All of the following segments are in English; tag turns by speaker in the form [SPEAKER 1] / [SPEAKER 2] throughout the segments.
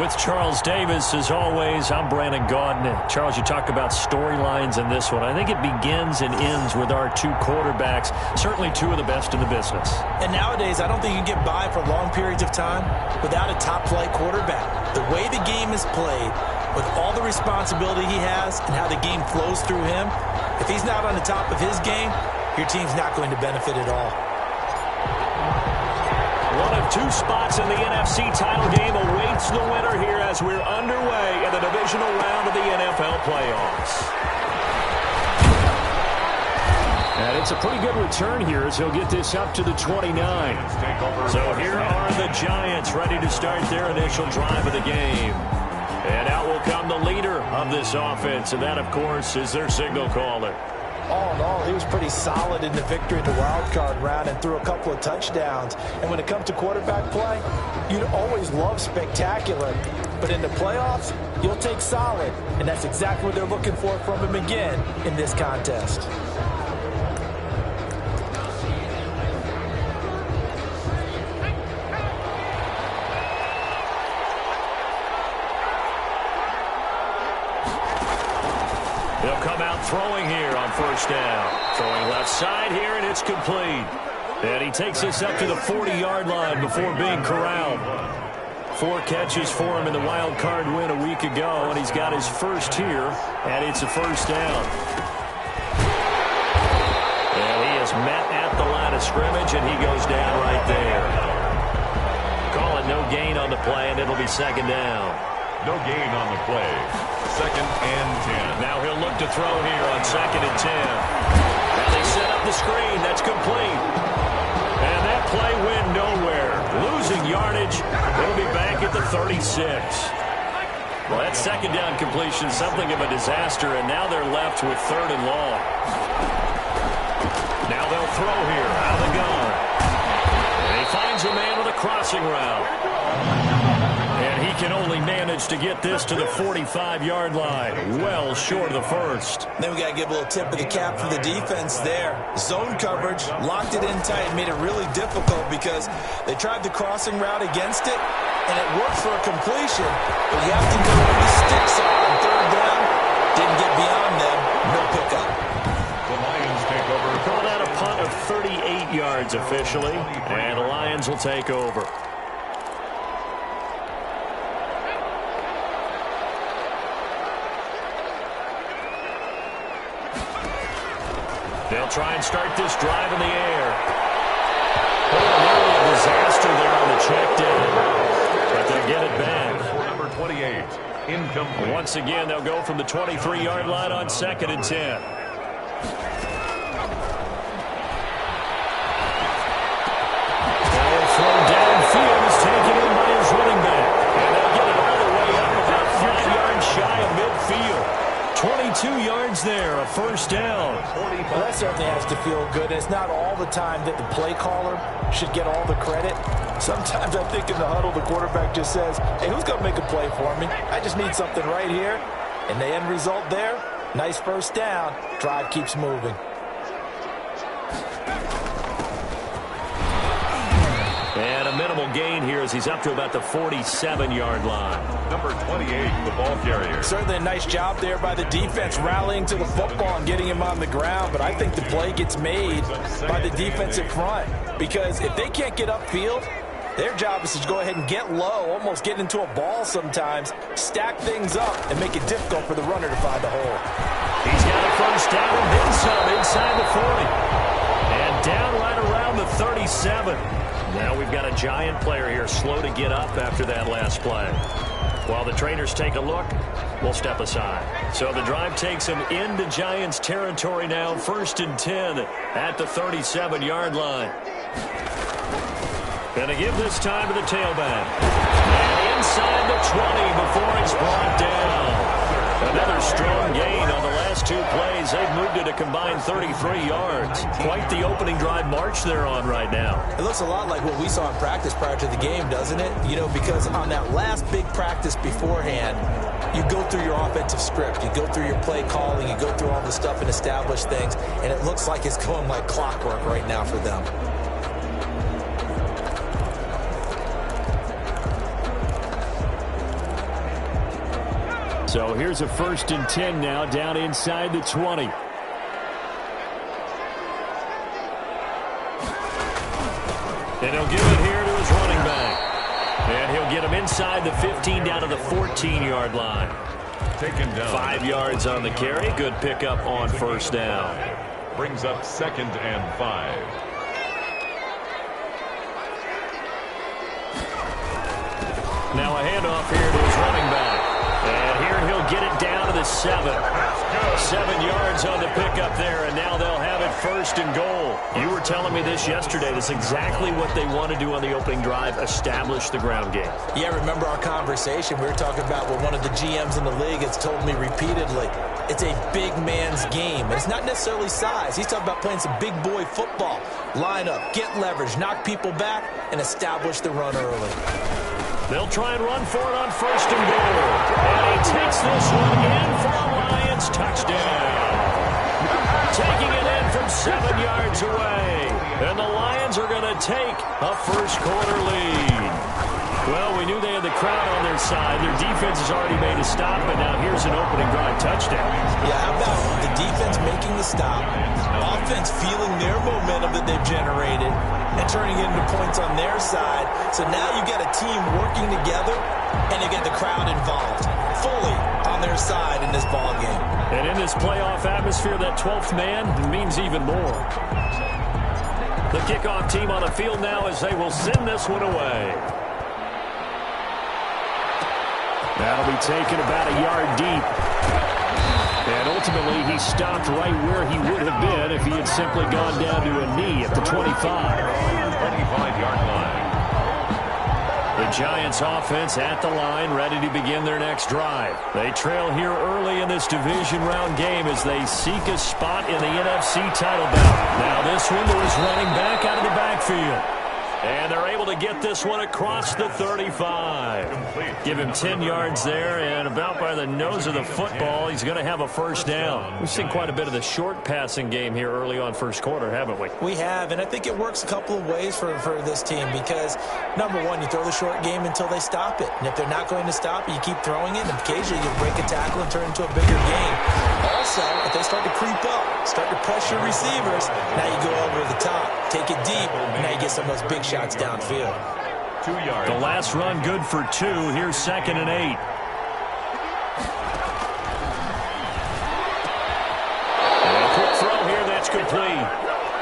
[SPEAKER 1] With Charles Davis, as always, I'm Brandon Gaudin. Charles, you talked about storylines in this one. I think it begins and ends with our two quarterbacks, certainly two of the best in the business.
[SPEAKER 2] And nowadays, I don't think you can get by for long periods of time without a top-flight quarterback. The way the game is played, with all the responsibility he has and how the game flows through him, if he's not on the top of his game, your team's not going to benefit at all.
[SPEAKER 1] One of two spots in the NFC title game awaits the winner here as we're underway in the divisional round of the NFL playoffs. And it's a pretty good return here as he'll get this up to the 29. So here are the Giants ready to start their initial drive of the game. And out will come the leader of this offense, and that, of course, is their signal caller.
[SPEAKER 2] All in all, he was pretty solid in the victory in the wild card round and threw a couple of touchdowns. And when it comes to quarterback play, you'd always love spectacular. But in the playoffs, you'll take solid. And that's exactly what they're looking for from him again in this contest.
[SPEAKER 1] He'll come out throwing here on first down. Throwing left side here, and it's complete. And he takes this up to the 40-yard line before being corralled. 4 catches for him in the wild card win a week ago, and he's got his first here, and it's a first down. And he is met at the line of scrimmage, and he goes down right there. Call it no gain on the play, and it'll be second down.
[SPEAKER 3] No gain on the play. Second and 10.
[SPEAKER 1] Now he'll look to throw here on second and 10. And they set up the screen. That's complete. And that play went nowhere. Losing yardage. He'll be back at the 36. Well, that second down completion, something of a disaster, and now they're left with third and long. Now they'll throw here out of the gun. And he finds a man with a crossing route. And he can only manage to get this to the 45-yard line, well short of the first.
[SPEAKER 2] Then we got to give a little tip of the cap for the defense there. Zone coverage, locked it in tight, made it really difficult because they tried the crossing route against it, and it worked for a completion. But you have to go where the sticks are on third down. Didn't get beyond them. No pickup.
[SPEAKER 3] The Lions take over.
[SPEAKER 1] Called out a punt of 38 yards officially, and the Lions will take over. They'll try and start this drive in the air. Oh, nearly a disaster there on the check down. But they'll get it back.
[SPEAKER 3] Number 28, incomplete.
[SPEAKER 1] Once again, they'll go from the 23-yard line on second and 10. They'll throw downfield is taken in by his running back. And they'll get it all the way up about 5 yards shy of midfield. 22 yards there, a first down.
[SPEAKER 2] Well, that certainly has to feel good. It's not all the time that the play caller should get all the credit. Sometimes I think in the huddle, the quarterback just says, hey, who's going to make a play for me? I just need something right here. And the end result there, nice first down. Drive keeps moving.
[SPEAKER 1] And a minimal gain here as he's up to about the 47-yard line.
[SPEAKER 3] Number 28, the ball carrier.
[SPEAKER 2] Certainly a nice job there by the defense rallying to the football and getting him on the ground. But I think the play gets made by the defensive front. Because if they can't get upfield, their job is to go ahead and get low, almost get into a ball sometimes, stack things up, and make it difficult for the runner to find the hole.
[SPEAKER 1] He's got a first down and then some inside the 40. And down right around the 37. Now we've got a Giant player here slow to get up after that last play. While the trainers take a look, we'll step aside. So the drive takes him into Giants territory now, first and 10 at the 37-yard line. Going to give this time to the tailback. And inside the 20 before he's brought down. Another strong gain on the last 2 plays. They've moved it a combined 33 yards. Quite the opening drive march they're on right now.
[SPEAKER 2] It looks a lot like what we saw in practice prior to the game, doesn't it? You know, because on that last big practice beforehand, you go through your offensive script. You go through your play calling. You go through all the stuff and establish things. And it looks like it's going like clockwork right now for them.
[SPEAKER 1] So here's a 1st and 10 now down inside the 20. And he'll give it here to his running back. And he'll get him inside the 15 down to the 14-yard line.
[SPEAKER 3] Taken down.
[SPEAKER 1] 5 yards on the carry. Good pickup on 1st down.
[SPEAKER 3] Brings up 2nd and 5.
[SPEAKER 1] Now a handoff here to his running back. And here he'll get it down to the 7. 7 yards on the pickup there, and now they'll have it 1st and goal. You were telling me this yesterday. That's exactly what they want to do on the opening drive, establish the ground game.
[SPEAKER 2] Yeah, remember our conversation? We were talking about what one of the GMs in the league has told me repeatedly. It's a big man's game. And it's not necessarily size. He's talking about playing some big boy football. Line up, get leverage, knock people back, and establish the run early.
[SPEAKER 1] They'll try and run for it on 1st and goal. And he takes this one in for a Lions touchdown. Taking it in from 7 yards away. And the Lions are going to take a first-quarter lead. Well, we knew they had the crowd on their side. Their defense has already made a stop, and now here's an opening drive touchdown.
[SPEAKER 2] Yeah, how about the defense making the stop, offense feeling their momentum that they've generated, and turning it into points on their side. So now you've got a team working together, and you get the crowd involved fully on their side in this ball game.
[SPEAKER 1] And in this playoff atmosphere, that 12th man means even more. The kickoff team on the field now as they will send this one away. That'll be taken about a yard deep. And ultimately, he stopped right where he would have been if he had simply gone down to a knee at the 25.
[SPEAKER 3] 25-yard line.
[SPEAKER 1] The Giants offense at the line, ready to begin their next drive. They trail here early in this division round game as they seek a spot in the NFC title bout. Now this one to his running back out of the backfield. And they're able to get this one across the 35. Give him 10 yards there, and about by the nose of the football, he's going to have a 1st down. We've seen quite a bit of the short passing game here early on 1st quarter, haven't we?
[SPEAKER 2] We have, and I think it works a couple of ways for this team because, number one, you throw the short game until they stop it. And if they're not going to stop it, you keep throwing it, and occasionally you break a tackle and turn it into a bigger game. Also, if they start to creep up, start to pressure receivers, now you go over the top, take it deep, and now you get some of those big shots downfield.
[SPEAKER 3] 2 yards.
[SPEAKER 1] The last run good for 2. Here's 2nd and 8. And a quick throw here. That's complete.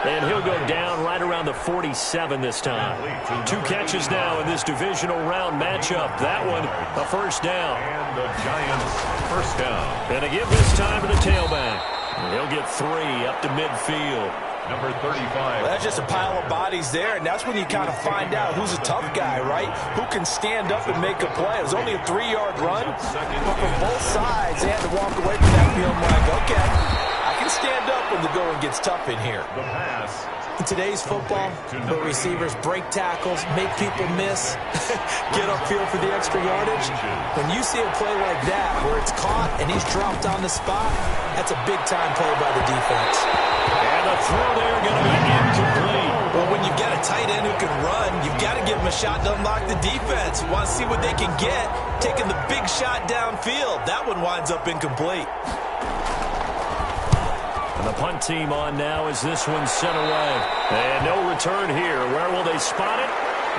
[SPEAKER 1] And he'll go down right around the 47 this time. 2 catches now in this divisional round matchup. That one, a 1st down.
[SPEAKER 3] And the Giants' 1st down.
[SPEAKER 1] And a give this time to the tailback. And he'll get 3 up to midfield.
[SPEAKER 3] Number 35.
[SPEAKER 2] Well, that's just a pile of bodies there, and that's when you kind of find out who's a tough guy, right? Who can stand up and make a play. It was only a 3-yard run, but from both sides, they had to walk away from that feeling like, okay, I can stand up when the going gets tough in here.
[SPEAKER 3] The pass.
[SPEAKER 2] In today's football, where receivers break tackles, make people miss, get upfield for the extra yardage, when you see a play like that where it's caught and he's dropped on the spot, that's a big-time play by the defense.
[SPEAKER 1] And the throw there going to be incomplete.
[SPEAKER 2] Well, when you've got a tight end who can run, you've got to give him a shot to unlock the defense. You want to see what they can get, taking the big shot downfield. That one winds up incomplete.
[SPEAKER 1] And the punt team on now as this one's sent away. And no return here. Where will they spot it?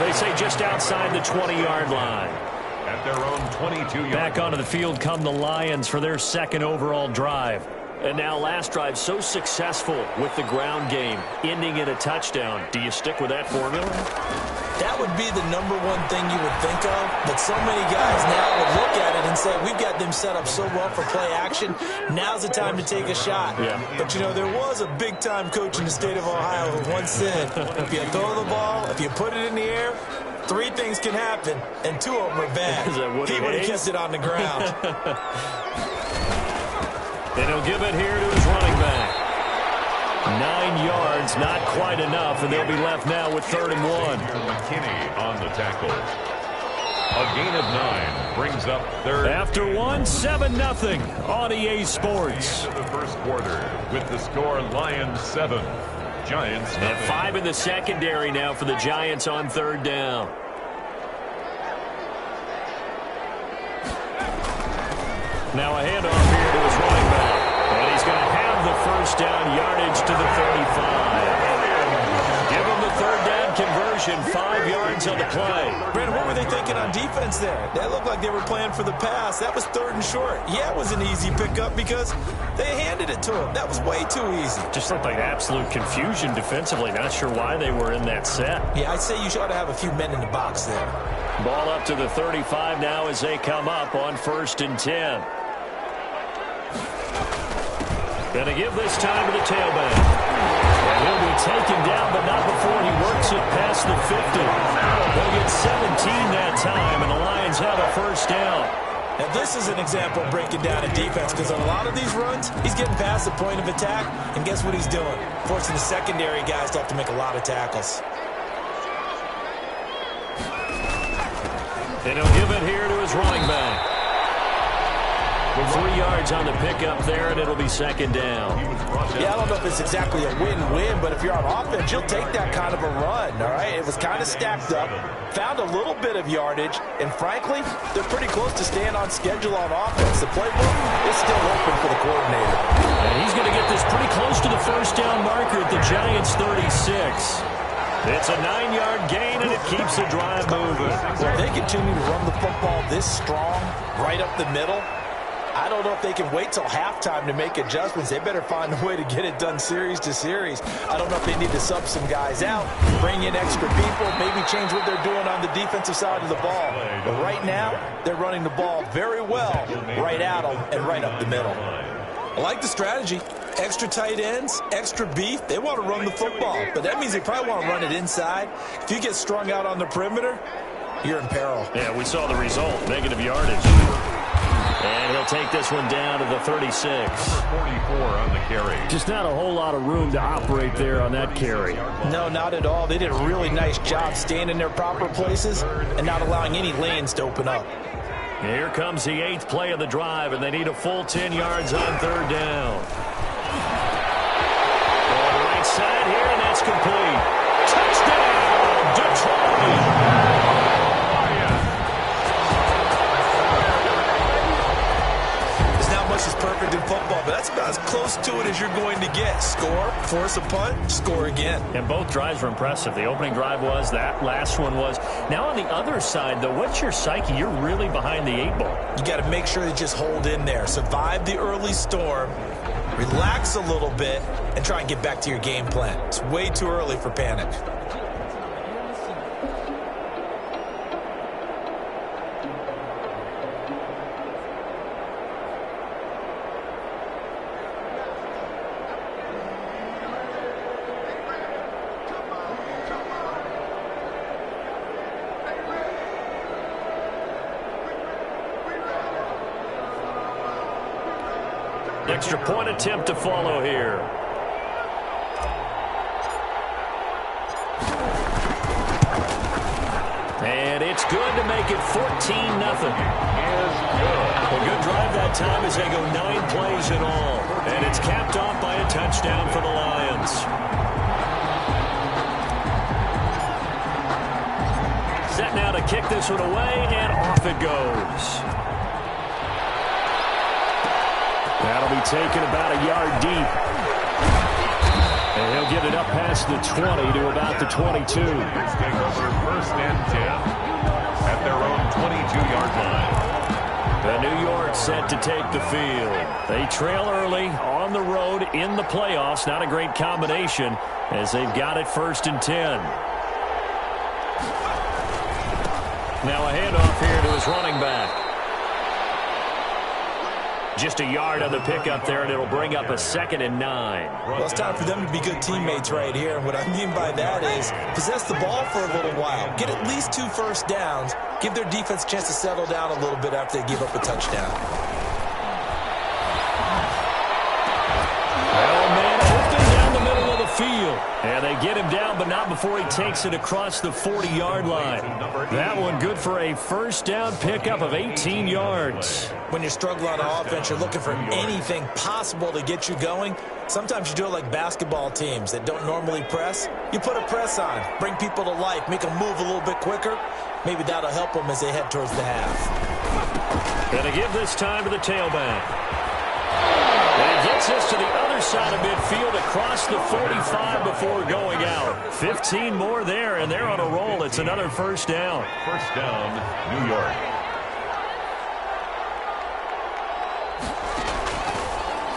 [SPEAKER 1] They say just outside the 20-yard line.
[SPEAKER 3] At their own 22-yard.
[SPEAKER 1] Back onto the field come the Lions for their 2nd overall drive. And now last drive so successful with the ground game, ending in a touchdown. Do you stick with that formula?
[SPEAKER 2] That would be the number one thing you would think of, but so many guys now would look at it and say, we've got them set up so well for play action, now's the time to take a shot.
[SPEAKER 1] Yeah.
[SPEAKER 2] But, you know, there was a big-time coach in the state of Ohio who once said, if you throw the ball, if you put it in the air, 3 things can happen, and 2 of them are bad. He would have kept it on the ground.
[SPEAKER 1] And he'll give it here to his running back. 9 yards, not quite enough, and they'll be left now with 3rd and 1.
[SPEAKER 3] McKinney on the tackle. A gain of 9 brings up 3rd.
[SPEAKER 1] After 1, 7-0 on EA Sports.
[SPEAKER 3] The 1st quarter with the score Lions 7, Giants 0.
[SPEAKER 1] And 5 in the secondary now for the Giants on 3rd down. Now a handoff here to his running back. And he's going to have the first down, yardage to the 35. Give him the third down conversion, 5 yards on the play.
[SPEAKER 2] Brandon, what were they thinking on defense there? That looked like they were playing for the pass. That was 3rd and short. Yeah, it was an easy pickup because they handed it to him. That was way too easy.
[SPEAKER 1] Just looked like absolute confusion defensively. Not sure why they were in that set.
[SPEAKER 2] Yeah, I'd say you should have a few men in the box there.
[SPEAKER 1] Ball up to the 35 now as they come up on 1st and 10. Going to give this time to the tailback. And he'll be taken down, but not before he works it past the 50. They'll get 17 that time, and the Lions have a first down.
[SPEAKER 2] Now, this is an example of breaking down a defense because on a lot of these runs, he's getting past the point of attack, and guess what he's doing? Forcing the secondary guys to have to make a lot of tackles.
[SPEAKER 1] And he'll give it here to his running back. With 3 yards on the pickup there, and it'll be 2nd down.
[SPEAKER 2] Yeah, I don't know if it's exactly a win-win, but if you're on offense, you'll take that kind of a run, all right? It was kind of stacked up, found a little bit of yardage, and frankly, they're pretty close to staying on schedule on offense. The playbook is still open for the coordinator.
[SPEAKER 1] And he's going to get this pretty close to the first down marker at the Giants' 36. It's a 9-yard gain, and it keeps the drive moving.
[SPEAKER 2] Well, if they continue to run the football this strong, right up the middle, I don't know if they can wait till halftime to make adjustments. They better find a way to get it done series to series. I don't know if they need to sub some guys out, bring in extra people, maybe change what they're doing on the defensive side of the ball. But right now, they're running the ball very well right at them and right up the middle. I like the strategy. Extra tight ends, extra beef. They want to run the football, but that means they probably want to run it inside. If you get strung out on the perimeter, you're in peril.
[SPEAKER 1] Yeah, we saw the result, negative yardage. And he'll take this one down to the 36.
[SPEAKER 3] 44 on the carry.
[SPEAKER 1] Just not a whole lot of room to operate there on that carry.
[SPEAKER 2] No, not at all. They did a really nice job staying in their proper places and not allowing any lanes to open up.
[SPEAKER 1] Here comes the 8th play of the drive, and they need a full 10 yards on 3rd down. On the right side here, and that's complete. Touchdown, Detroit!
[SPEAKER 2] Is perfect in football, but that's about as close to it as you're going to get. Score, force a punt, score again.
[SPEAKER 1] And both drives were impressive. The opening drive was, that last one was. Now on the other side, though, what's your psyche? You're really behind the 8 ball.
[SPEAKER 2] You got to make sure you just hold in there. Survive the early storm, relax a little bit, and try and get back to your game plan. It's way too early for panic.
[SPEAKER 1] Extra point attempt to follow here. And it's good to make it 14-0. A good drive that time as they go 9 plays in all. And it's capped off by a touchdown for the Lions. Set now to kick this one away, and off it goes. That'll be taken about a yard deep. And he'll get it up past the 20 to about the 22.
[SPEAKER 3] Take over 1st and 10 at their own 22-yard line.
[SPEAKER 1] The New York set to take the field. They trail early on the road in the playoffs. Not a great combination as they've got it 1st and 10. Now a handoff here to his running back. Just a yard on the pickup there, and it'll bring up a 2nd and 9.
[SPEAKER 2] Well, it's time for them to be good teammates right here. And what I mean by that is possess the ball for a little while. Get at least 2 first downs. Give their defense a chance to settle down a little bit after they give up a touchdown.
[SPEAKER 1] Well, man, open down the middle of the field. And they get him down, but not before he takes it across the 40-yard line. That one good for a first down pickup of 18 yards.
[SPEAKER 2] When you're struggling on offense, you're looking for anything possible to get you going. Sometimes you do it like basketball teams that don't normally press. You put a press on, bring people to life, make them move a little bit quicker. Maybe that'll help them as they head towards the half.
[SPEAKER 1] And to give this time to the tailback. And he gets this to the other side of midfield across the 45 before going out. 15 more there, and they're on a roll. It's another first down.
[SPEAKER 3] First down, New York.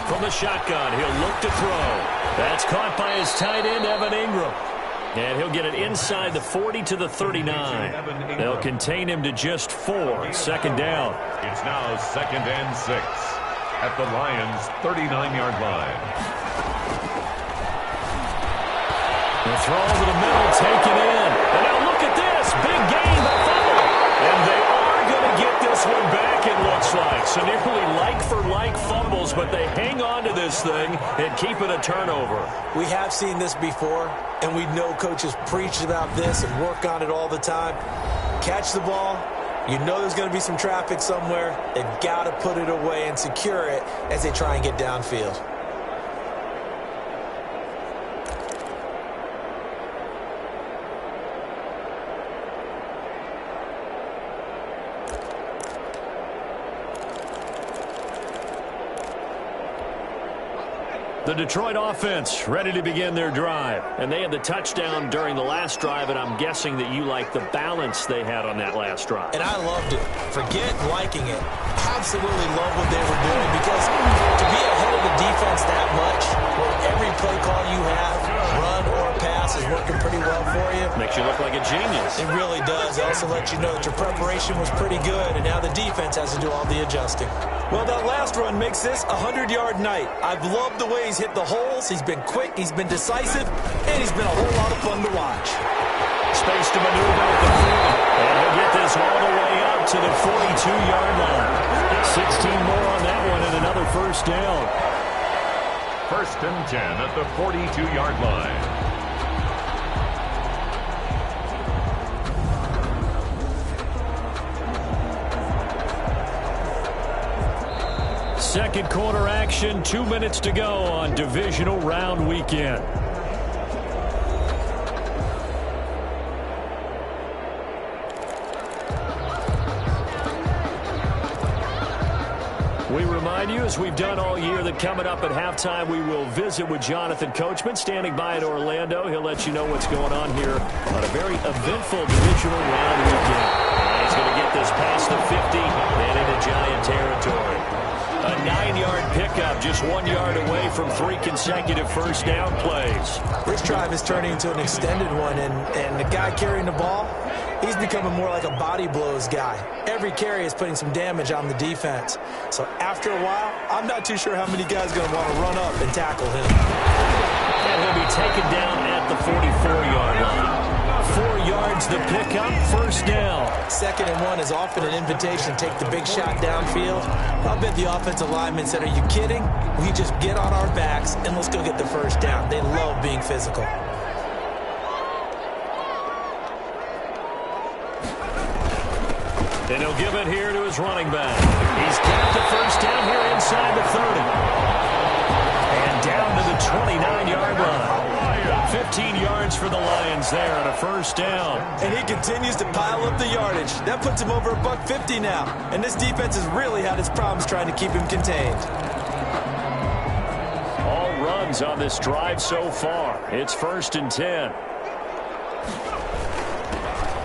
[SPEAKER 1] From the shotgun, he'll look to throw. That's caught by his tight end, Evan Ingram. And he'll get it inside the 40 to the 39. They'll contain him to just 4. Second down.
[SPEAKER 3] It's now 2nd and 6 at the Lions' 39-yard line.
[SPEAKER 1] The throw over the middle, taken in. And now look at this. Big gain, the fumble. And they are going to get this one back, it looks like. So nearly like-for-like fumbles, but they hang on to this thing and keep it a turnover.
[SPEAKER 2] We have seen this before, and we know coaches preach about this and work on it all the time. Catch the ball. You know there's going to be some traffic somewhere. They've got to put it away and secure it as they try and get downfield.
[SPEAKER 1] The Detroit offense ready to begin their drive. And they had the touchdown during the last drive, and I'm guessing that you like the balance they had on that last drive.
[SPEAKER 2] And I loved it. Forget liking it. Absolutely love what they were doing, because to be ahead of the defense that much, where every play call you have, run or pass, is working pretty well for you.
[SPEAKER 1] Makes you look like a genius.
[SPEAKER 2] It really does. It also lets you know that your preparation was pretty good, and now the defense has to do all the adjusting. Well, that last run makes this a 100-yard night. I've loved the way he's hit the holes. He's been quick, he's been decisive, and he's been a whole lot of fun to watch.
[SPEAKER 1] Space to maneuver at the 40. And he'll get this all the way up to the 42-yard line. 16 more on that one and another first down.
[SPEAKER 3] 1st and 10 at the 42-yard line.
[SPEAKER 1] Second quarter action, 2 minutes to go on divisional round weekend. We remind you, as we've done all year, that coming up at halftime, we will visit with Jonathan Coachman, standing by in Orlando. He'll let you know what's going on here on a very eventful divisional round weekend. And he's going to get this past the 50 and into Giant territory. A 9-yard pickup, just 1 yard away from 3 consecutive first down plays.
[SPEAKER 2] This drive is turning into an extended one, and the guy carrying the ball, he's becoming more like a body blows guy. Every carry is putting some damage on the defense. So after a while, I'm not too sure how many guys are going to want to run up and tackle him.
[SPEAKER 1] And he'll be taken down at the 44-yard line. 4 yards the pickup, first down.
[SPEAKER 2] 2nd and 1 is often an invitation to take the big shot downfield. I'll bet the offensive lineman said, "Are you kidding? We just get on our backs and let's go get the first down." They love being physical.
[SPEAKER 1] And he'll give it here to his running back. He's got the first down here inside the 30. And down to the 29-yard line. 15 yards for the Lions there and a first down.
[SPEAKER 2] And he continues to pile up the yardage. That puts him over $150 now. And this defense has really had its problems trying to keep him contained.
[SPEAKER 1] All runs on this drive so far. It's 1st and 10.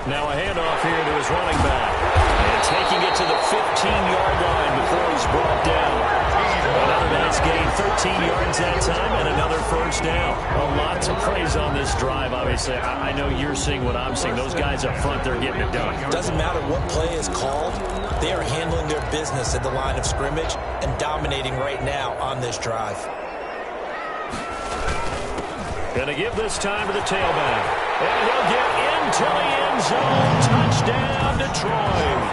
[SPEAKER 1] Now a handoff here to his running back. And taking it to the 15-yard line before he's brought down. Another nice gain, 13 yards that time, and another first down. A lot to praise on this drive, obviously. I know you're seeing what I'm seeing. Those guys up front, they're getting it done.
[SPEAKER 2] Doesn't matter what play is called. They are handling their business at the line of scrimmage and dominating right now on this drive.
[SPEAKER 1] Going to give this time to the tailback. And he'll get into the end zone. Touchdown, Detroit.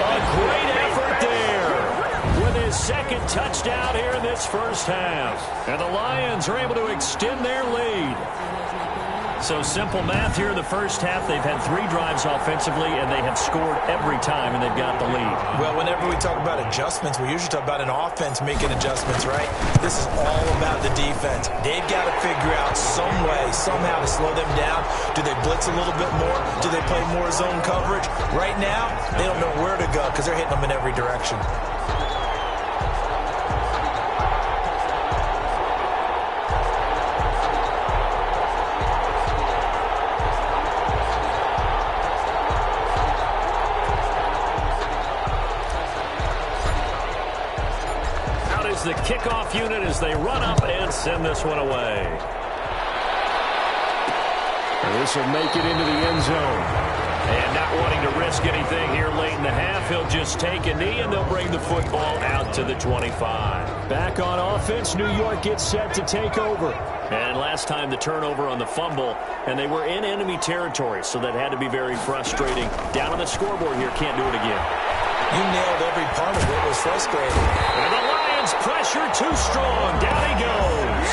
[SPEAKER 1] A great effort there with his 2nd touchdown here in this first half. And the Lions are able to extend their lead. So simple math here in the first half. They've had 3 drives offensively, and they have scored every time, and they've got the lead.
[SPEAKER 2] Well, whenever we talk about adjustments, we usually talk about an offense making adjustments, right? This is all about the defense. They've got to figure out some way, somehow to slow them down. Do they blitz a little bit more? Do they play more zone coverage? Right now, they don't know where to go because they're hitting them in every direction.
[SPEAKER 1] The kickoff unit as they run up and send this one away. This will make it into the end zone. And not wanting to risk anything here late in the half, he'll just take a knee and they'll bring the football out to the 25. Back on offense, New York gets set to take over. And last time the turnover on the fumble, and they were in enemy territory, so that had to be very frustrating. Down on the scoreboard here, can't do it again.
[SPEAKER 2] You nailed every part of it. It was frustrating.
[SPEAKER 1] And the Lions pressure too strong. Down he goes.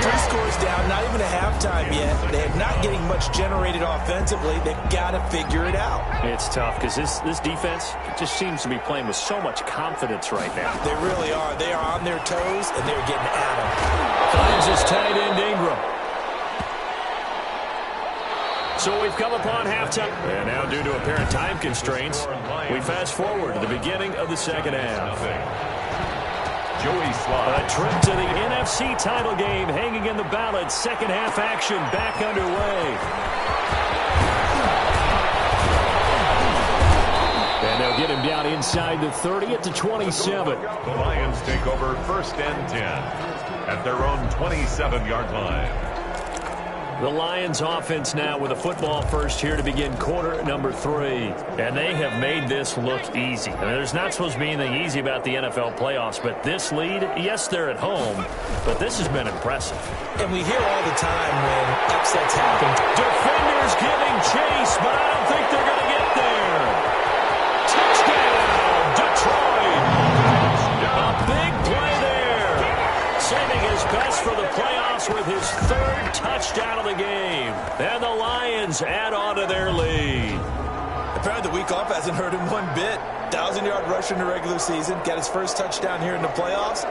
[SPEAKER 2] 3 scores down, not even a halftime yet. They're not getting much generated offensively. They've got to figure it out.
[SPEAKER 1] It's tough because this defense just seems to be playing with so much confidence right now.
[SPEAKER 2] They really are. They are on their toes, and they're getting at them.
[SPEAKER 1] Finds his tight end, Ingram. So we've come upon halftime. And now due to apparent time constraints, we fast forward to the beginning of the second half.
[SPEAKER 3] Joey Slye.
[SPEAKER 1] A trip to the NFC title game hanging in the balance. Second half action back underway. And they'll get him down inside the 30 at the 27.
[SPEAKER 3] The Lions take over 1st and 10 at their own 27-yard line.
[SPEAKER 1] The Lions offense now with a football first here to begin quarter number 3. And they have made this look easy. I mean, there's not supposed to be anything easy about the NFL playoffs, but this lead, yes, they're at home, but this has been impressive.
[SPEAKER 2] And we hear all the time when upsets happen.
[SPEAKER 1] Defenders giving chase, but I don't think they're going to get there. Touchdown, Detroit. A big play there. Saving his best for the playoffs with his 3rd touchdown of the game. And the Lions add on to their lead.
[SPEAKER 2] Apparently the week off hasn't hurt him one bit. 1,000-yard rusher in the regular season. Got his first touchdown here in the playoffs.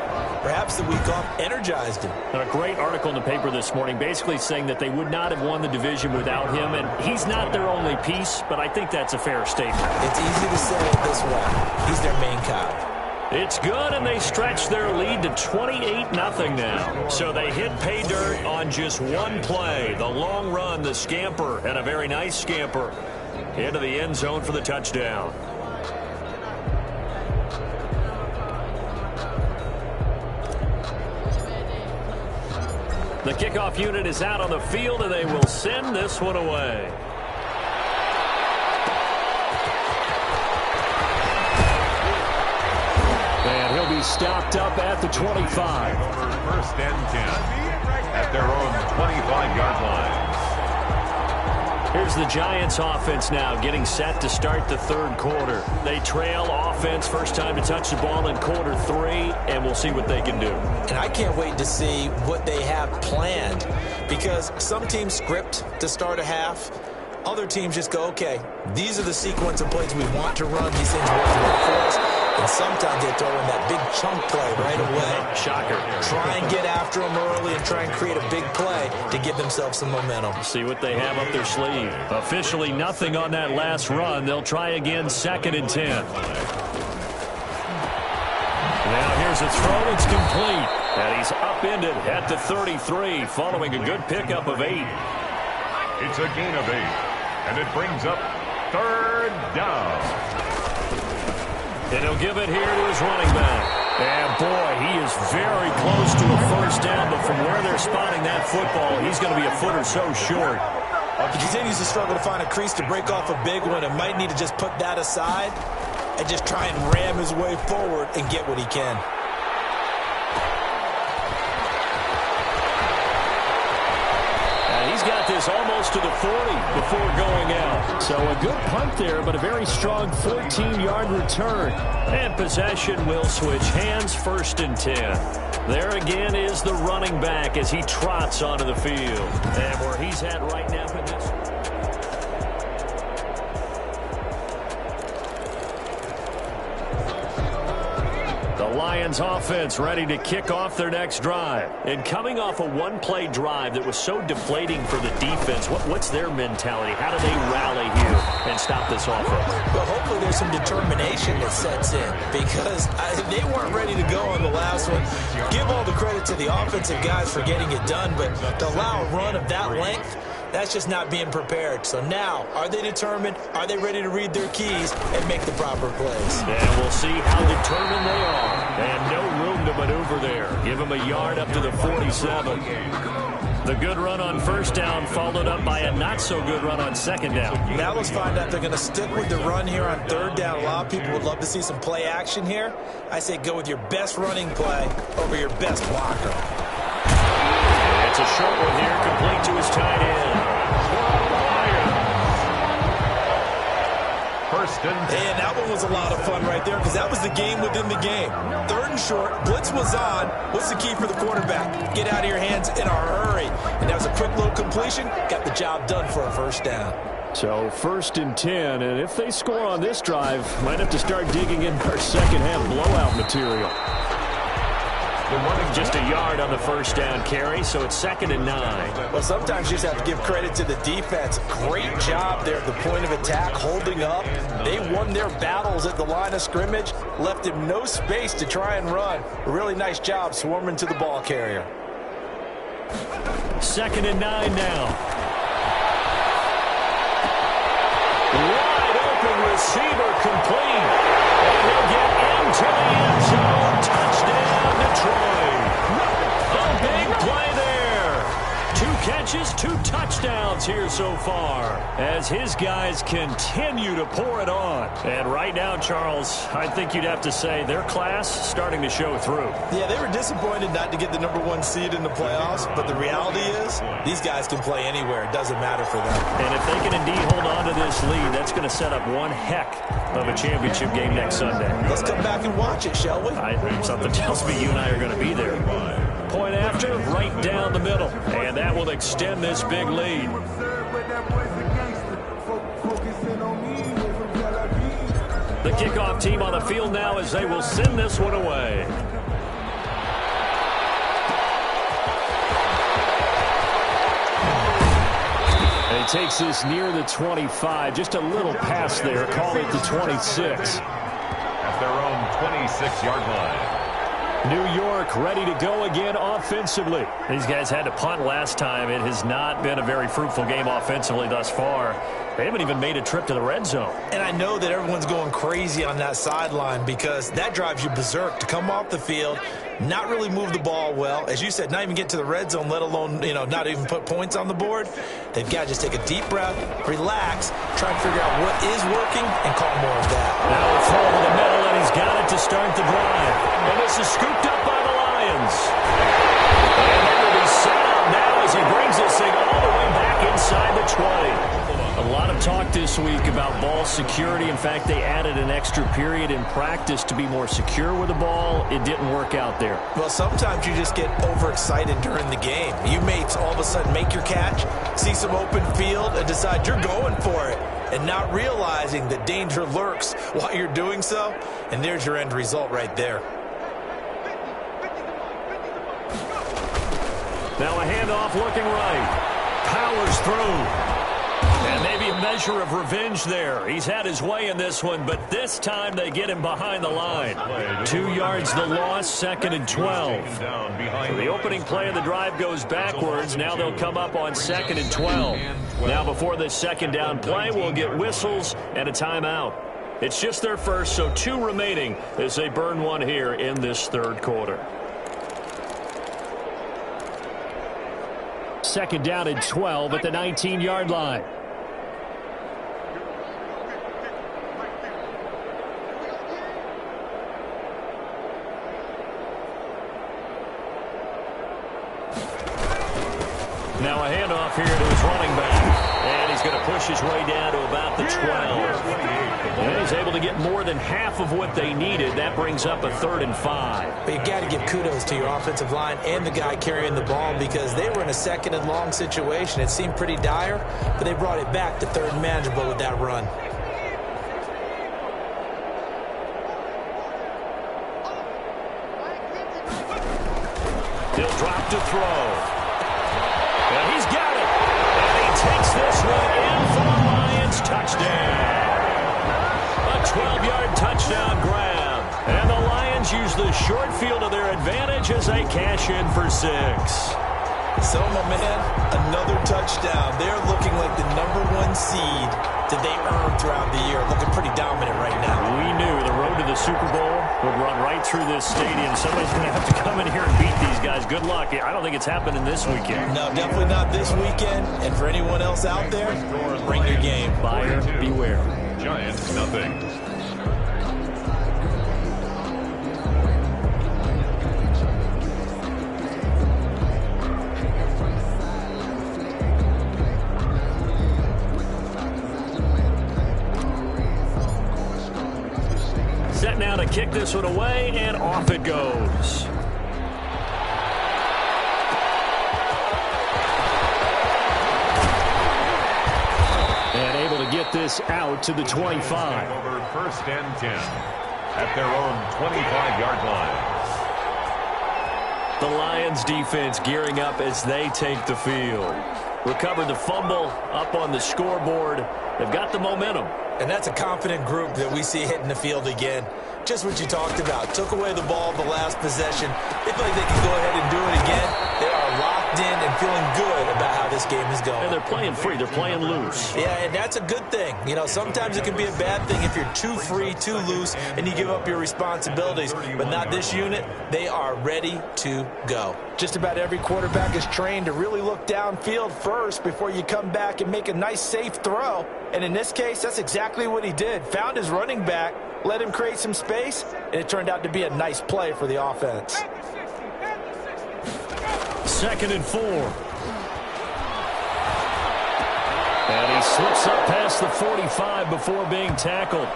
[SPEAKER 2] Perhaps the week off energized him.
[SPEAKER 1] And a great article in the paper this morning basically saying that they would not have won the division without him. And he's not their only piece, but I think that's a fair statement.
[SPEAKER 2] It's easy to say it this way. He's their main guy.
[SPEAKER 1] It's good, and they stretch their lead to 28-0 now. So they hit pay dirt on just one play. The long run, the scamper, and a very nice scamper into the end zone for the touchdown. The kickoff unit is out on the field, and they will send this one away. And he'll be stopped up at the 25.
[SPEAKER 3] 1st and 10 at their own 25-yard line.
[SPEAKER 1] Here's the Giants offense now getting set to start the 3rd quarter. They trail offense, first time to touch the ball in quarter 3, and we'll see what they can do.
[SPEAKER 2] And I can't wait to see what they have planned, because some teams script to start a half. Other teams just go, okay, these are the sequence of plays we want to run. These things work for us. And sometimes they throw in that big chunk play right away.
[SPEAKER 1] Shocker.
[SPEAKER 2] Try and get after them early and try and create a big play to give themselves some momentum.
[SPEAKER 1] See what they have up their sleeve. Officially nothing on that last run. They'll try again, 2nd and 10. Now here's a throw. It's complete. And he's upended at the 33 following a good pickup of 8.
[SPEAKER 3] It's a gain of 8. And it brings up 3rd down.
[SPEAKER 1] And he'll give it here to his running back. And, boy, he is very close to a first down, but from where they're spotting that football, he's going to be a foot or so short.
[SPEAKER 2] He continues to struggle to find a crease to break off a big one and might need to just put that aside and just try and ram his way forward and get what he can.
[SPEAKER 1] He's got this almost to the 40 before going out. So a good punt there, but a very strong 14-yard return. And possession will switch hands, 1st and 10. There again is the running back as he trots onto the field. And where he's at right now in this. The Lions offense ready to kick off their next drive. And coming off a one-play drive that was so deflating for the defense, what's their mentality? How do they rally here and stop this offense?
[SPEAKER 2] Well, hopefully there's some determination that sets in because they weren't ready to go on the last one. Give all the credit to the offensive guys for getting it done, but to allow a run of that length, that's just not being prepared. So now, are they determined? Are they ready to read their keys and make the proper plays?
[SPEAKER 1] And we'll see how determined they are. And no room to maneuver there. Give them a yard up to the 47. The good run on first down followed up by a not-so-good run on second down.
[SPEAKER 2] Now let's find out if they're going to stick with the run here on third down. A lot of people would love to see some play action here. I say go with your best running play over your best blocker.
[SPEAKER 1] It's a short one here, complete to his tight end.
[SPEAKER 3] First and 10.
[SPEAKER 2] And that one was a lot of fun right there because that was the game within the game. Third and short, blitz was on. What's the key for the quarterback? Get out of your hands in a hurry. And that was a quick little completion. Got the job done for a first down.
[SPEAKER 1] So first and 10, and if they score on this drive, might have to start digging in our second half blowout material. Just a yard on the first down carry, so it's 2nd and 9.
[SPEAKER 2] Well, sometimes you just have to give credit to the defense. Great job there at the point of attack, holding up. They won their battles at the line of scrimmage, left him no space to try and run. A really nice job swarming to the ball carrier.
[SPEAKER 1] 2nd and 9 now. Wide open receiver complete. And he'll get into the end zone. Touchdown, Detroit. A big play there. 2 catches, 2 touchdowns here so far as his guys continue to pour it on. And right now, Charles, I think you'd have to say their class starting to show through.
[SPEAKER 2] Yeah, they were disappointed not to get the #1 seed in the playoffs, but the reality is these guys can play anywhere. It doesn't matter for them.
[SPEAKER 1] And if they can indeed hold on to this lead, that's going to set up one heck of a championship game next Sunday.
[SPEAKER 2] Let's come back and watch it, shall we?
[SPEAKER 1] Something tells me you and I are going to be there. Point after, right down the middle. And that will extend this big lead. The kickoff team on the field now as they will send this one away. And he takes this near the 25. Just a little pass there. Call it the 26.
[SPEAKER 3] At their own 26-yard line.
[SPEAKER 1] New York ready to go again offensively. These guys had to punt last time. It has not been a very fruitful game offensively thus far. They haven't even made a trip to the red zone.
[SPEAKER 2] And I know that everyone's going crazy on that sideline because that drives you berserk to come off the field, not really move the ball well. As you said, not even get to the red zone, let alone, not even put points on the board. They've got to just take a deep breath, relax, try and figure out what is working, and call more of that.
[SPEAKER 1] Now a throw to the middle, and he's got it to start the drive. And this is scooped up by the Lions. And it will be set up now as he brings this thing all the way back inside the 20. A lot of talk this week about ball security. In fact, they added an extra period in practice to be more secure with the ball. It didn't work out there.
[SPEAKER 2] Well, sometimes you just get overexcited during the game. You may all of a sudden make your catch, see some open field, and decide you're going for it, and not realizing that danger lurks while you're doing so. And there's your end result right there.
[SPEAKER 1] Now a handoff looking right. Powers through. And maybe a measure of revenge there. He's had his way in this one, but this time they get him behind the line. 2 yards the loss, 2nd and 12. So the opening play of the drive goes backwards. Now they'll come up on 2nd and 12. Now before this second down play, we'll get whistles and a timeout. It's just their first, so 2 remaining as they burn one here in this third quarter. 2nd down and 12 at the 19-yard line. Now a handoff here to his running back. And he's going to push his way down to about the 12. And he's able to get more than half of what they needed. That brings up a 3rd and 5.
[SPEAKER 2] But you've got to give kudos to your offensive line and the guy carrying the ball because they were in a 2nd and long situation. It seemed pretty dire, but they brought it back to 3rd and manageable with that run.
[SPEAKER 1] He'll drop to throw. And he's got it. And he takes this one in for the Lions touchdown. A 12-yard touchdown grab. And the Lions use the short field to their advantage as they cash in for 6.
[SPEAKER 2] So, my man, another touchdown. They're looking like the #1 seed that they earned throughout the year. Looking pretty dominant right now.
[SPEAKER 1] We knew the road to the Super Bowl would run right through this stadium. Somebody's going to have to come in here and beat these guys. Good luck. I don't think it's happening this weekend.
[SPEAKER 2] No, definitely not this weekend. And for anyone else out there, bring your game.
[SPEAKER 1] Buyer beware.
[SPEAKER 3] Giants, nothing.
[SPEAKER 1] Set now to kick this one away, and off it goes. And able to get this out to the 25.
[SPEAKER 3] Over 1st and 10 at their own 25-yard line.
[SPEAKER 1] The Lions defense gearing up as they take the field. Recovered the fumble up on the scoreboard. They've got the momentum.
[SPEAKER 2] And that's a confident group that we see hitting the field again. Just what you talked about. Took away the ball the last possession. They feel like they can go ahead and do it again. They are locked in and feeling good about how this game is going.
[SPEAKER 1] And they're playing free. They're playing loose.
[SPEAKER 2] Yeah, and that's a good thing. You know, sometimes it can be a bad thing if you're too free, too loose, and you give up your responsibilities. But not this unit. They are ready to go. Just about every quarterback is trained to really look downfield first before you come back and make a nice, safe throw. And in this case, that's exactly what he did. Found his running back, let him create some space, and it turned out to be a nice play for the offense.
[SPEAKER 1] 2nd and 4. And he slips up past the 45 before being tackled.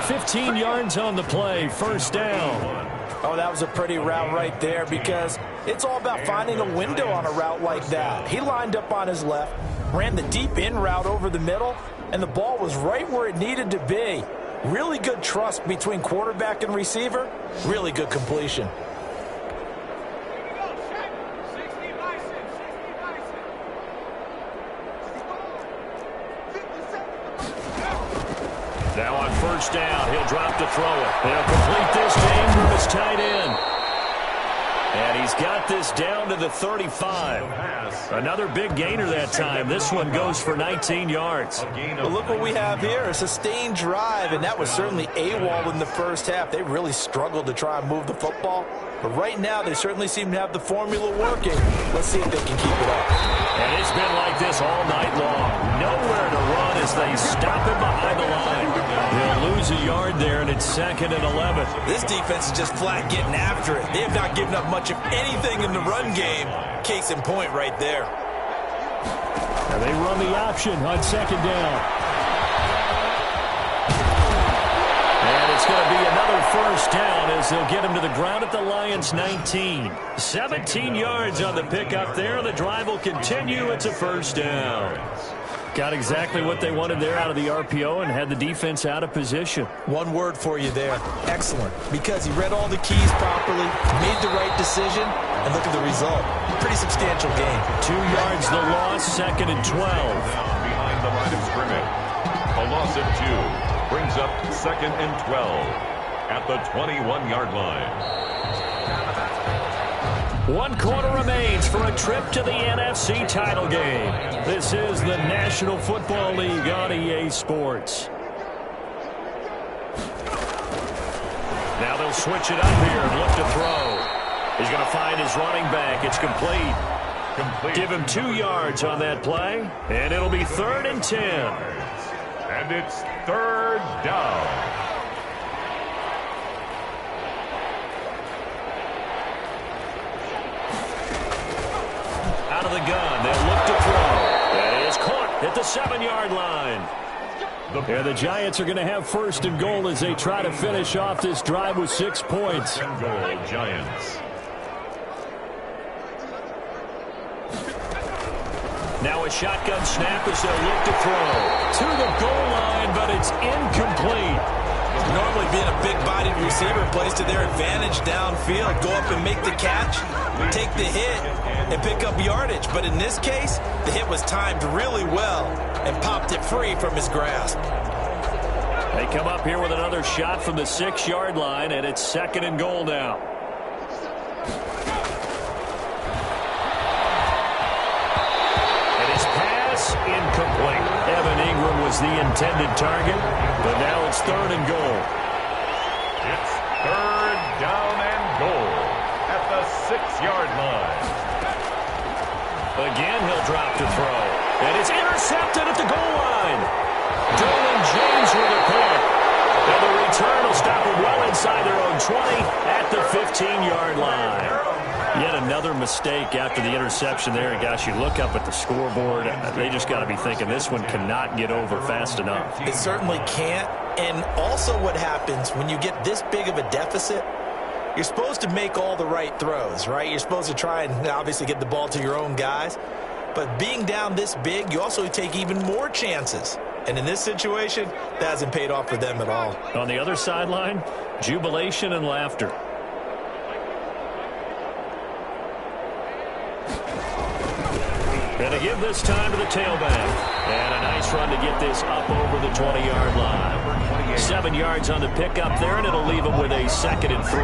[SPEAKER 1] 15 yards on the play, 1st down.
[SPEAKER 2] Oh, that was a pretty route right there because it's all about finding a window on a route like that. He lined up on his left, ran the deep in route over the middle, and the ball was right where it needed to be. Really good trust between quarterback and receiver. Really good completion.
[SPEAKER 1] Now on 1st down, he'll drop to throw it. He'll complete this game from his tight end. And he's got this down to the 35. Another big gainer that time. This one goes for 19 yards.
[SPEAKER 2] Well, look what we have here. A sustained drive, and that was certainly AWOL in the first half. They really struggled to try and move the football. But right now, they certainly seem to have the formula working. Let's see if they can keep it up.
[SPEAKER 1] And it's been like this all night long. Nowhere to run as they stop him behind the line. They'll lose a yard there, and it's 2nd and 11.
[SPEAKER 2] This defense is just flat getting after it. They have not given up much of anything in the run game. Case in point right there.
[SPEAKER 1] Now they run the option on 2nd down. And it's going to be another 1st down as they'll get him to the ground at the Lions' 19. 17 yards on the pickup there. The drive will continue. It's a 1st down. Got exactly what they wanted there out of the RPO and had the defense out of position.
[SPEAKER 2] One word for you there. Excellent. Because he read all the keys properly, made the right decision, and look at the result. Pretty substantial gain.
[SPEAKER 1] 2 yards the loss, 2nd and 12.
[SPEAKER 3] Behind the line of scrimmage. A loss of 2 brings up 2nd and 12 at the 21-yard line.
[SPEAKER 1] 1 quarter remains for a trip to the NFC title game. This is the National Football League on EA Sports. Now they'll switch it up here and look to throw. He's going to find his running back. It's complete. Give him 2 yards on that play, and it'll be 3rd and 10.
[SPEAKER 3] And it's 3rd down.
[SPEAKER 1] Out of the gun, they'll look to throw. It is caught at the 7-yard line. And the Giants are going to have 1st and goal as they try to finish off this drive with 6 points.
[SPEAKER 3] And goal, Giants.
[SPEAKER 1] Now a shotgun snap as they'll look to throw. To the goal line, but it's incomplete.
[SPEAKER 2] Normally being a big-bodied receiver plays to their advantage downfield. Go up and make the catch, take the hit, and pick up yardage. But in this case, the hit was timed really well and popped it free from his grasp.
[SPEAKER 1] They come up here with another shot from the 6-yard line, and it's 2nd and goal now. And his pass incomplete. Evan Ingram was the intended target, but now it's 3rd and goal.
[SPEAKER 3] It's 3rd down and goal at the 6-yard line.
[SPEAKER 1] Again, he'll drop to throw. And it's intercepted at the goal line. Derwin James with a pick. And the return will stop them well inside their own 20 at the 15-yard line. Yet another mistake after the interception there. And gosh, you look up at the scoreboard, they just got to be thinking this one cannot get over fast enough.
[SPEAKER 2] It certainly can't. And also what happens when you get this big of a deficit, you're supposed to make all the right throws, right? You're supposed to try and obviously get the ball to your own guys. But being down this big, you also take even more chances. And in this situation, that hasn't paid off for them at all.
[SPEAKER 1] On the other sideline, jubilation and laughter. And to give this time to the tailback. And a nice run to get this up over the 20-yard line. 7 yards on the pickup there, and it'll leave them with a 2nd and 3.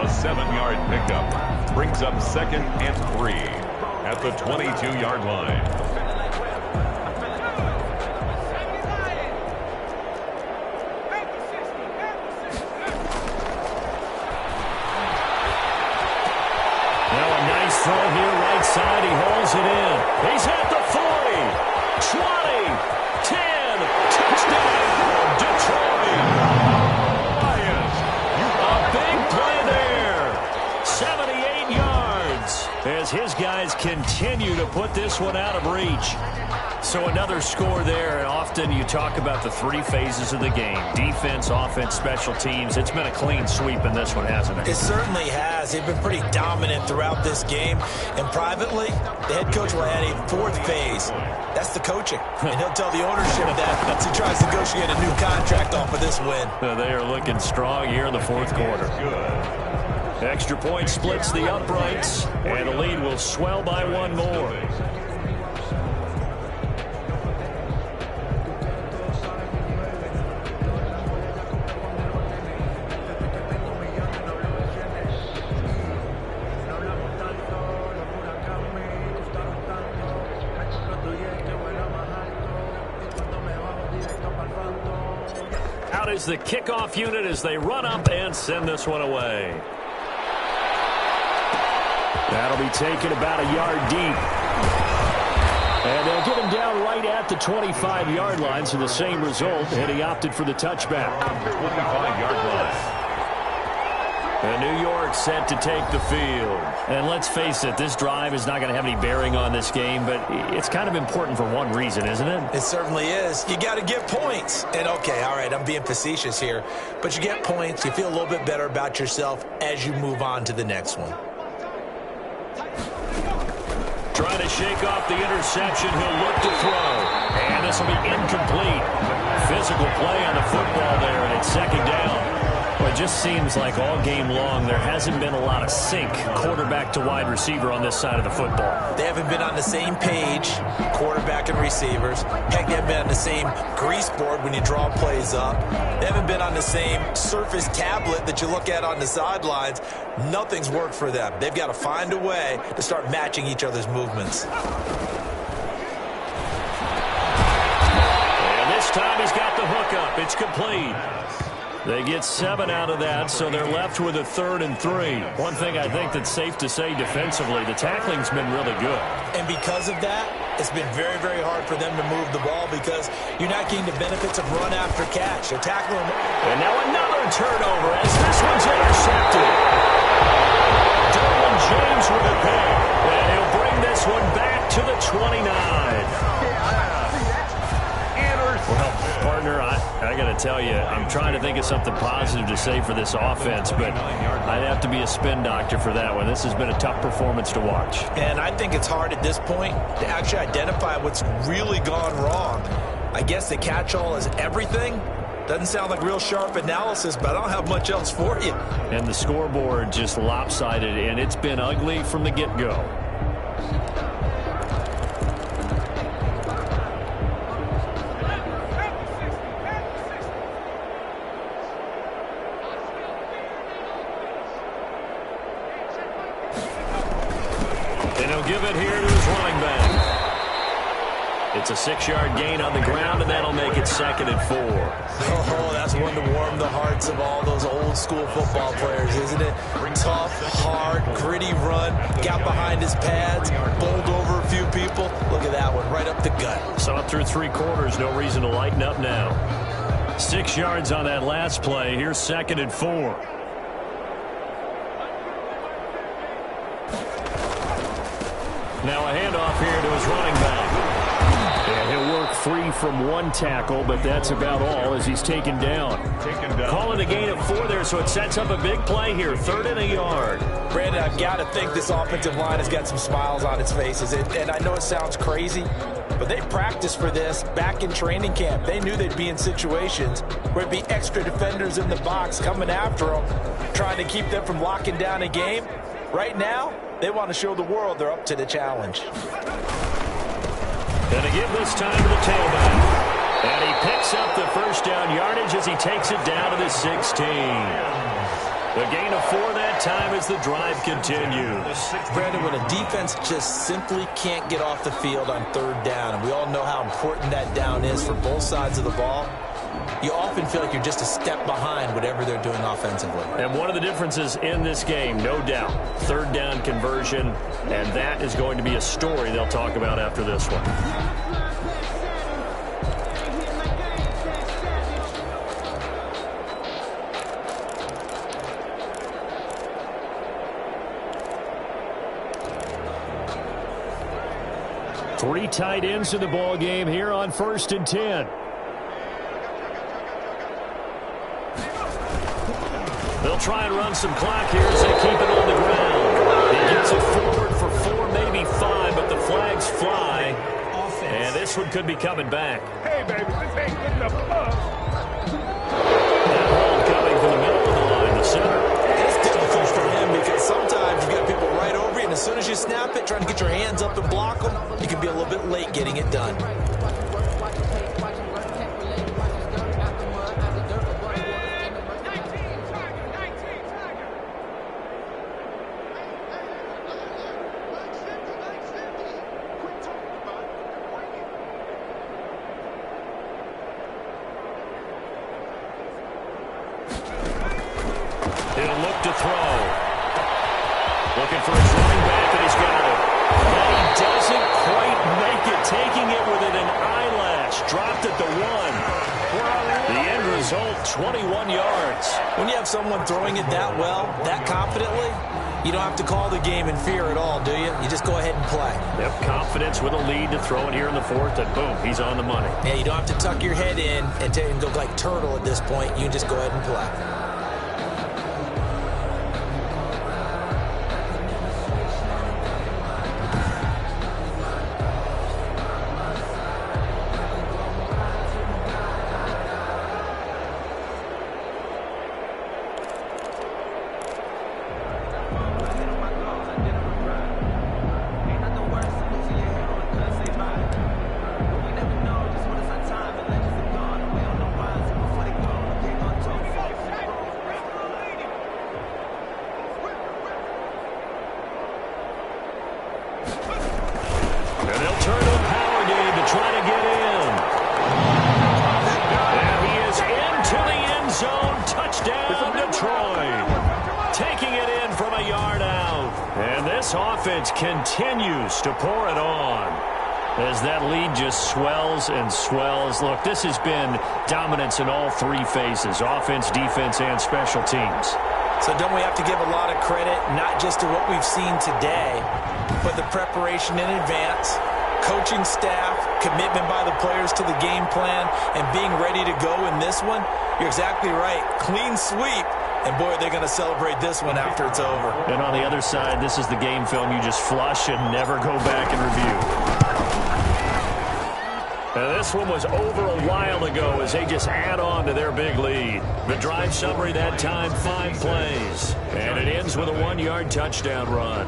[SPEAKER 3] A 7-yard pickup brings up 2nd and 3 at the 22-yard line.
[SPEAKER 1] Throw here right side. He holds it in. He's at the 40, 20, 10. Touchdown, Detroit.
[SPEAKER 3] Lions.
[SPEAKER 1] A big play there. 78 yards as his guys continue to put this one out of reach. So another score there, and often you talk about the 3 phases of the game. Defense, offense, special teams. It's been a clean sweep in this one, hasn't it?
[SPEAKER 2] It certainly has. They've been pretty dominant throughout this game. And privately, the head coach will add a 4th phase. That's the coaching. And he'll tell the ownership that as he tries to negotiate a new contract off of this win.
[SPEAKER 1] They are looking strong here in the 4th quarter.
[SPEAKER 3] Good.
[SPEAKER 1] Extra point splits the uprights, and the lead will swell by 1 more. Out is the kickoff unit as they run up and send this one away. That'll be taken about a yard deep. And they'll get him down right at the 25-yard line, so the same result, and he opted for the touchback.
[SPEAKER 3] 25-yard line.
[SPEAKER 1] And New York set to take the field. And let's face it, this drive is not going to have any bearing on this game, but it's kind of important for one reason, isn't it?
[SPEAKER 2] It certainly is. You got to get points. And okay, all right, I'm being facetious here, but you get points, you feel a little bit better about yourself as you move on to the next one.
[SPEAKER 1] Trying to shake off the interception. He'll look to throw. And this will be incomplete. Physical play on the football there, and it's 2nd down. Well, it just seems like all game long there hasn't been a lot of sync quarterback to wide receiver on this side of the football.
[SPEAKER 2] They haven't been on the same page, quarterback and receivers. Heck, they haven't been on the same grease board when you draw plays up. They haven't been on the same Surface tablet that you look at on the sidelines. Nothing's worked for them. They've got to find a way to start matching each other's movements.
[SPEAKER 1] And this time he's got the hookup. It's complete. They get 7 out of that, so they're left with a 3rd and 3. One thing I think that's safe to say defensively, the tackling's been really good.
[SPEAKER 2] And because of that, it's been very, very hard for them to move the ball because you're not getting the benefits of run after catch. They're tackling.
[SPEAKER 1] And now another turnover as this one's intercepted. Derwin James with a pick. And he'll bring this one back to the 29. Well, partner, I got to tell you, I'm trying to think of something positive to say for this offense, but I'd have to be a spin doctor for that one. This has been a tough performance to watch.
[SPEAKER 2] And I think it's hard at this point to actually identify what's really gone wrong. I guess the catch-all is everything, Doesn't sound like real sharp analysis, but I don't have much else for you.
[SPEAKER 1] And the scoreboard just lopsided, and it's been ugly from the get-go. And he'll give it here to his running back. It's a 6-yard gain on the ground, and that'll make it 2nd and 4.
[SPEAKER 2] Oh, that's one to warm the hearts of all those old-school football players, isn't it? Tough, hard, gritty run, got behind his pads, bowled over a few people. Look at that one, right up the gut.
[SPEAKER 1] Saw it through 3 quarters, no reason to lighten up now. 6 yards on that last play. Here's 2nd and 4. Now a handoff here to his running back. And he'll work free from 1 tackle, but that's about all as he's taken down. Calling a gain of 4 there, so it sets up a big play here. 3rd and a yard.
[SPEAKER 2] Brandon, I've got to think this offensive line has got some smiles on its faces. And I know it sounds crazy, but they practiced for this back in training camp. They knew they'd be in situations where it'd be extra defenders in the box coming after them, trying to keep them from locking down a game. Right now, they want to show the world they're up to the challenge.
[SPEAKER 1] Gonna give this time to the tailback. And he picks up the 1st down yardage as he takes it down to the 16. The gain of 4 that time as the drive continues.
[SPEAKER 2] Brandon, when a defense just simply can't get off the field on 3rd down, and we all know how important that down is for both sides of the ball, you often feel like you're just a step behind whatever they're doing offensively.
[SPEAKER 1] And one of the differences in this game, no doubt, 3rd down conversion, and that is going to be a story they'll talk about after this one. Three tight ends in the ball game here on 1st and 10. They'll try and run some clock here as they keep it on the ground. He gets it forward for 4, maybe 5, but the flags fly. And this one could be coming back.
[SPEAKER 4] Hey, baby, this ain't good enough for us.
[SPEAKER 1] That hold coming from the middle of the line, the center.
[SPEAKER 2] It's difficult for him because sometimes you got people right over you, and as soon as you snap it, trying to get your hands up and block them, you can be a little bit late getting it done.
[SPEAKER 1] He'll look to throw. Looking for his running back, and he's got it. And he doesn't quite make it, taking it within an eyelash. Dropped at the 1. The end result, 21 yards.
[SPEAKER 2] When you have someone throwing it that well, that confidently, you don't have to call the game in fear at all, do you? You just go ahead and play.
[SPEAKER 1] Yep, confidence with a lead to throw it here in the 4th, and boom, he's on the money.
[SPEAKER 2] Yeah, you don't have to tuck your head in and go like turtle at this point. You can just go ahead and play.
[SPEAKER 1] Offense continues to pour it on as that lead just swells and swells. Look, this has been dominance in all 3 phases, offense, defense, and special teams.
[SPEAKER 2] So don't we have to give a lot of credit, not just to what we've seen today, but the preparation in advance, coaching staff, commitment by the players to the game plan, and being ready to go in this one? You're exactly right. Clean sweep. And, boy, they're going to celebrate this one after it's over.
[SPEAKER 1] And on the other side, this is the game film you just flush and never go back and review. And this one was over a while ago as they just add on to their big lead. The drive summary that time, 5 plays. And it ends with a 1-yard touchdown run.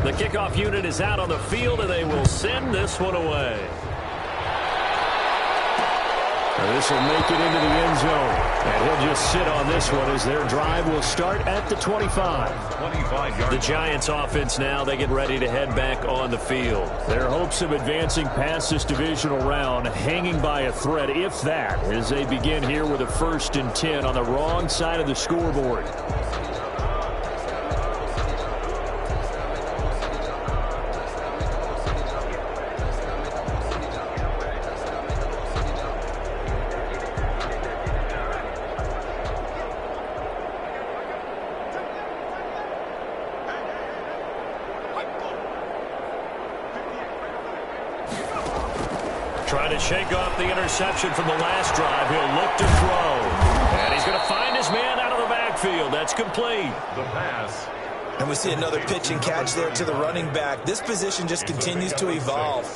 [SPEAKER 1] The kickoff unit is out on the field, and they will send this one away. This will make it into the end zone. And he'll just sit on this one as their drive will start at the 25. The Giants offense now, they get ready to head back on the field. Their hopes of advancing past this divisional round hanging by a thread, if that, as they begin here with a 1st and 10 on the wrong side of the scoreboard. Trying to shake off the interception from the last drive. He'll look to throw. And he's going to find his man out of the backfield. That's complete.
[SPEAKER 3] The pass.
[SPEAKER 2] And we see another pitch and catch there to the running back. This position just continues to evolve.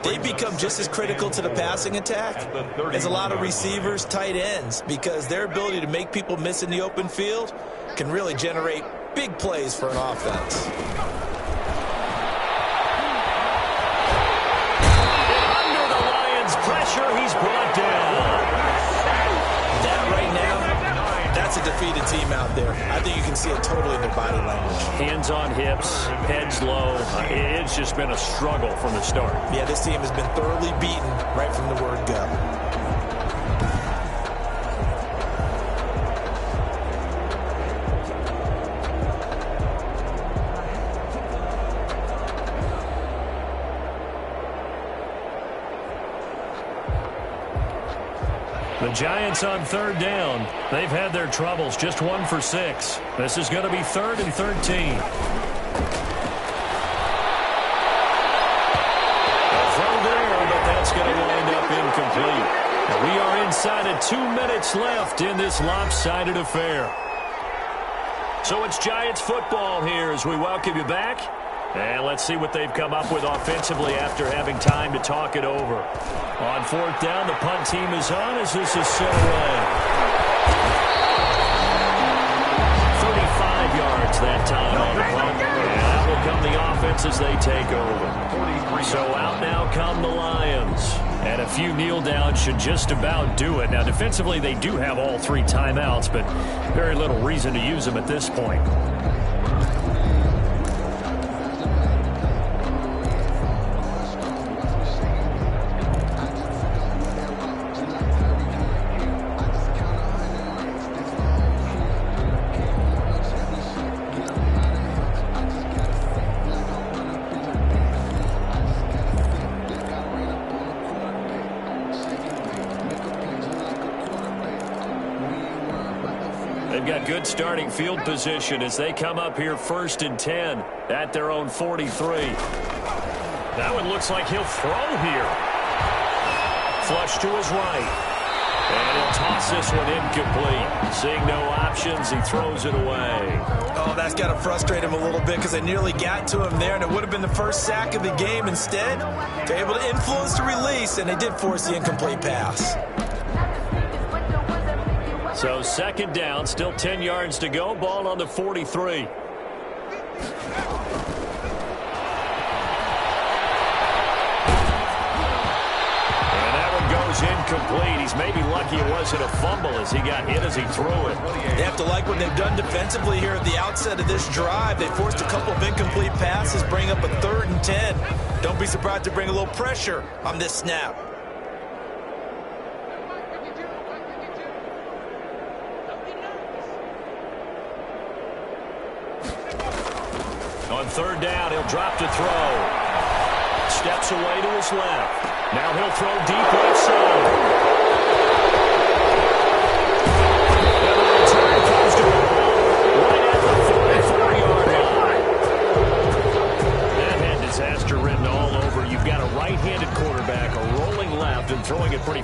[SPEAKER 2] They become just as critical to the passing attack as a lot of receivers, tight ends, because their ability to make people miss in the open field can really generate big plays for an offense.
[SPEAKER 1] Pressure, he's brought down.
[SPEAKER 2] That right now, that's a defeated team out there. I think you can see it totally in their body language.
[SPEAKER 1] Hands on hips, heads low. It's just been a struggle from the start.
[SPEAKER 2] Yeah, this team has been thoroughly beaten right from the word go.
[SPEAKER 1] The Giants on 3rd down. They've had their troubles, just 1 for 6. This is going to be 3rd and 13. A throw there, but that's going to wind up incomplete. And we are inside of 2 minutes left in this lopsided affair. So it's Giants football here as we welcome you back. And let's see what they've come up with offensively after having time to talk it over. On 4th down, the punt team is on as this is set away. 35 yards that time on the punt. And out will come the offense as they take over. So out now come the Lions. And a few kneel downs should just about do it. Now defensively they do have all 3 timeouts, but very little reason to use them at this point. They've got good starting field position as they come up here 1st and 10 at their own 43. That one looks like he'll throw here. Flush to his right. And he'll toss this one incomplete. Seeing no options, he throws it away.
[SPEAKER 2] Oh, that's got to frustrate him a little bit because they nearly got to him there, and it would have been the first sack of the game. Instead, they're able to influence the release, and they did force the incomplete pass.
[SPEAKER 1] So 2nd down, still 10 yards to go. Ball on the 43. And that one goes incomplete. He's maybe lucky it wasn't a fumble as he got hit as he threw it.
[SPEAKER 2] They have to like what they've done defensively here at the outset of this drive. They forced a couple of incomplete passes, bring up a 3rd and 10. Don't be surprised to bring a little pressure on this snap.
[SPEAKER 1] On 3rd down, he'll drop to throw. Steps away to his left. Now he'll throw deep left side. And the return comes to right at the 44-yard line.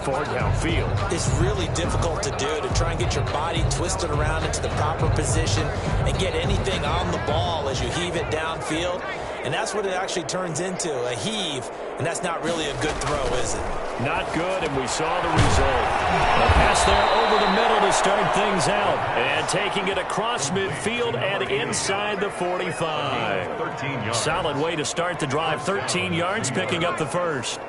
[SPEAKER 1] far downfield.
[SPEAKER 2] It's really difficult to do, to try and get your body twisted around into the proper position and get anything on the ball as you heave it downfield. And that's what it actually turns into, a heave. And that's not really a good throw, is it?
[SPEAKER 1] Not good, and we saw the result. A pass there over the middle to start things out. And taking it across midfield and inside the 45.
[SPEAKER 3] 13 yards.
[SPEAKER 1] Solid way to start the drive. 13 yards, picking up the first.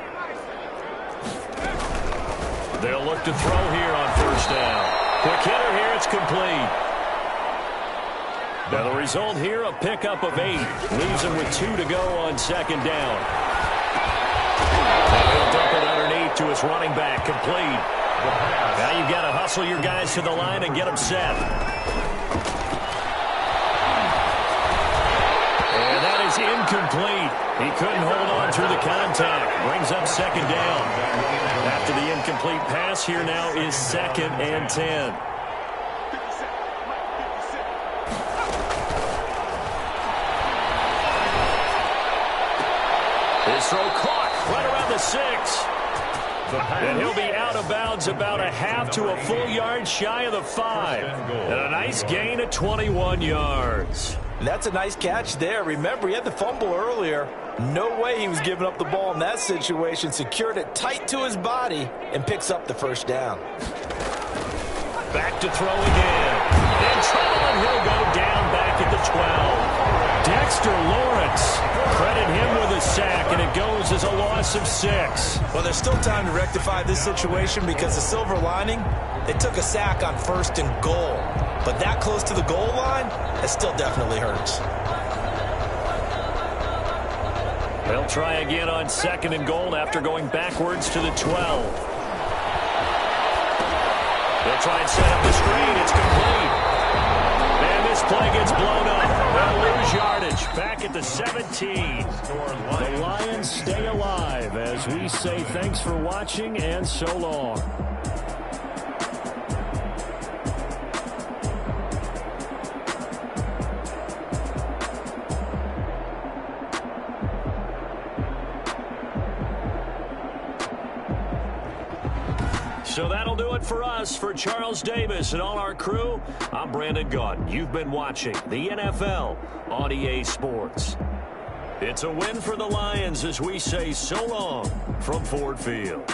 [SPEAKER 1] They'll look to throw here on first down. Quick hitter here, it's complete. Now the result here, a pickup of 8. Leaves him with 2 to go on second down. And he'll dump it underneath to his running back, complete. Now you've got to hustle your guys to the line and get them set. And that is incomplete. He couldn't hold on through the contact. Brings up second down. After the incomplete pass, here now is 2nd and 10. His throw caught right around the 6. And he'll be out of bounds about a half to a full yard shy of the 5. And a nice gain of 21 yards.
[SPEAKER 2] And that's a nice catch there. Remember, he had the fumble earlier. No way he was giving up the ball in that situation. Secured it tight to his body and picks up the first down.
[SPEAKER 1] Back to throw again. And trouble, and he'll go down back at the 12. Dexter Lawrence, credit him with a sack, and it goes as a loss of 6.
[SPEAKER 2] Well, there's still time to rectify this situation because the silver lining, they took a sack on 1st and goal. But that close to the goal line, it still definitely hurts.
[SPEAKER 1] They'll try again on 2nd and goal after going backwards to the 12. They'll try and set up the screen. It's complete. And this play gets blown up. They'll lose yardage. Back at the 17. The Lions stay alive as we say thanks for watching and so long. So that'll do it for us. For Charles Davis and all our crew, I'm Brandon Gaudin. You've been watching the NFL on EA Sports. It's a win for the Lions as we say so long from Ford Field.